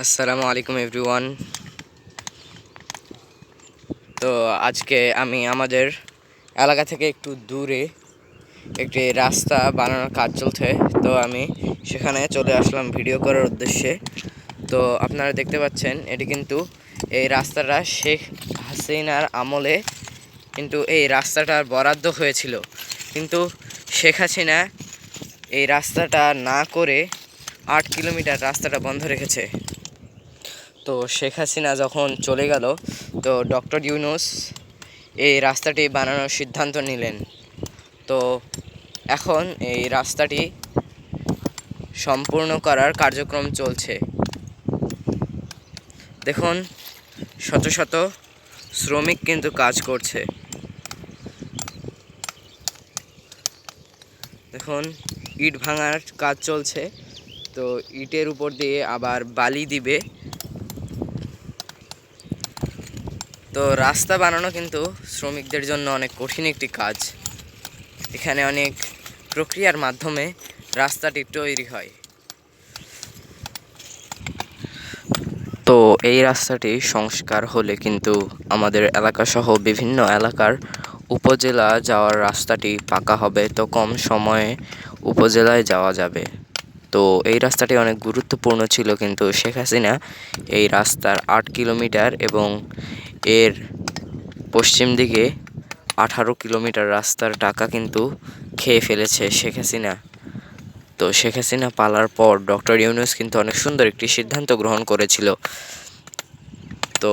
আসসালামু আলাইকুম এভরিওয়ান। তো আজকে আমি আমাদের এলাকা থেকে একটু দূরে একটি রাস্তা বানানোর কাজ চলছে। তো আমি সেখানে চলে আসলাম ভিডিও করার উদ্দেশ্যে। তো আপনারা দেখতে পাচ্ছেন এটি কিন্তু এই রাস্তাটা শেখ হাসিনার আমলে কিন্তু এই রাস্তাটার বরাদ্দ হয়েছিল, কিন্তু শেখ হাসিনা এই রাস্তাটা না করে 8 কিলোমিটার রাস্তাটা বন্ধ রেখেছে। তো শেখ হাসিনা যখন চলে গেল, তো ডক্টর ইউনূস এই রাস্তাটি বানানোর সিদ্ধান্ত নিলেন। তো এখন এই রাস্তাটি সম্পূর্ণ করার কার্যক্রম চলছে। দেখুন, শত শত শ্রমিক কিন্তু কাজ করছে। দেখুন, ইট ভাঙার কাজ চলছে। তো ইটের উপর দিয়ে আবার বালি দিবে। তো রাস্তা বানানো কিন্তু শ্রমিকদের জন্য অনেক কঠিন একটি কাজ। এখানে অনেক প্রক্রিয়ার মাধ্যমে রাস্তাটি তৈরি হয়। তো এই রাস্তাটি সংস্কার হলে কিন্তু আমাদের এলাকাসহ বিভিন্ন এলাকার উপজেলা যাওয়ার রাস্তাটি পাকা হবে। তো কম সময়ে উপজেলায় যাওয়া যাবে। তো এই রাস্তাটি অনেক গুরুত্বপূর্ণ ছিল, কিন্তু শেখ হাসিনা এই রাস্তার 8 কিলোমিটার এবং এর পশ্চিম দিকে 18 কিলোমিটার রাস্তার টাকা কিন্তু খেয়ে ফেলেছে শেখ হাসিনা। তো শেখ হাসিনা পালার পর ডক্টর ইউনূস কিন্তু অনেক সুন্দর একটি সিদ্ধান্ত গ্রহণ করেছিল। তো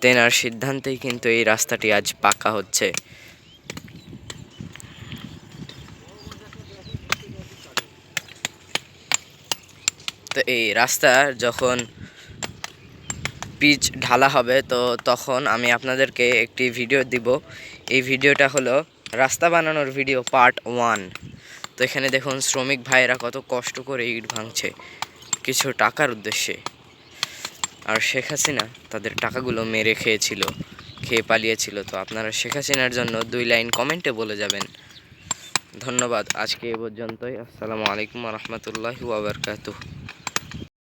তেনার সিদ্ধান্তেই কিন্তু এই রাস্তাটি আজ পাকা হচ্ছে। তো এই রাস্তা যখন পিচ ঢালা হবে, তো তখন আমি আপনাদেরকে একটি ভিডিও দিব। এই ভিডিওটা হলো রাস্তা বানানোর ভিডিও পার্ট 1। তো এখানে দেখুন শ্রমিক ভাইয়েরা কত কষ্ট করে ইট ভাঙছে কিছু টাকার উদ্দেশ্যে। আর শেখ হাসিনা তাদের টাকাগুলো মেরে খেয়ে পালিয়েছিল। তো আপনারা শেখ হাসিনার জন্য 2 লাইন কমেন্টে বলে যাবেন। ধন্যবাদ। আজকে এ পর্যন্তই। আসসালামু আলাইকুম ওয়া রাহমাতুল্লাহি ওয়া বারাকাতুহু।